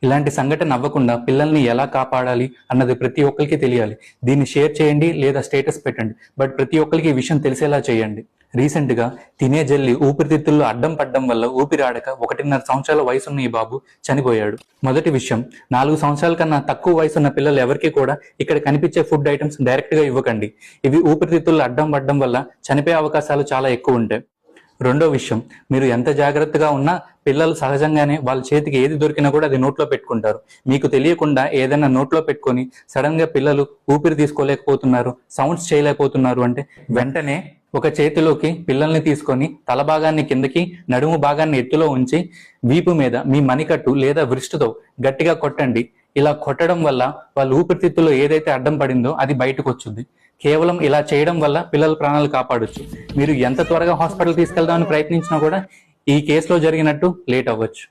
ఇలాంటి సంఘటన అవ్వకుండా పిల్లల్ని ఎలా కాపాడాలి అన్నది ప్రతి ఒక్కరికి తెలియాలి. దీన్ని షేర్ చేయండి లేదా స్టేటస్ పెట్టండి, బట్ ప్రతి ఒక్కరికి ఈ విషయం తెలిసేలా చేయండి. రీసెంట్ గా తినే జల్లి ఊపిరితిత్తుల్లో అడ్డం పడ్డం వల్ల ఊపిరాడక 1.5 సంవత్సరాల వయసున్న ఈ బాబు చనిపోయాడు. మొదటి విషయం, 4 సంవత్సరాల కన్నా తక్కువ వయసున్న పిల్లలు ఎవరికి కూడా ఇక్కడ కనిపించే ఫుడ్ ఐటమ్స్ డైరెక్ట్ గా ఇవ్వకండి. ఇవి ఊపిరితిత్తుల్లో అడ్డం పడ్డం వల్ల చనిపోయే అవకాశాలు చాలా ఎక్కువ ఉంటాయి. రెండో విషయం, మీరు ఎంత జాగ్రత్తగా ఉన్నా పిల్లలు సహజంగానే వాళ్ళ చేతికి ఏది దొరికినా కూడా అది నోట్లో పెట్టుకుంటారు. మీకు తెలియకుండా ఏదైనా నోట్లో పెట్టుకొని సడన్ గా పిల్లలు ఊపిరి తీసుకోలేకపోతున్నారు, సౌండ్స్ చేయలేకపోతున్నారు అంటే వెంటనే ఒక చేతిలోకి పిల్లల్ని తీసుకొని తల భాగాన్ని కిందకి, నడుము భాగాన్ని ఎత్తులో ఉంచి వీపు మీద మీ మణికట్టు లేదా వ్రిస్టుతో గట్టిగా కొట్టండి. ఇలా కొట్టడం వల్ల వాళ్ళ ఊపిరితిత్తులో ఏదైతే అడ్డం పడిందో అది బయటకు వచ్చుద్ది. కేవలం ఇలా చేయడం వల్ల పిల్లల ప్రాణాలు కాపాడొచ్చు. మీరు ఎంత త్వరగా హాస్పిటల్ తీసుకెళ్దామని ప్రయత్నించినా కూడా ఈ కేసులో జరిగినట్టు లేట్ అవ్వచ్చు.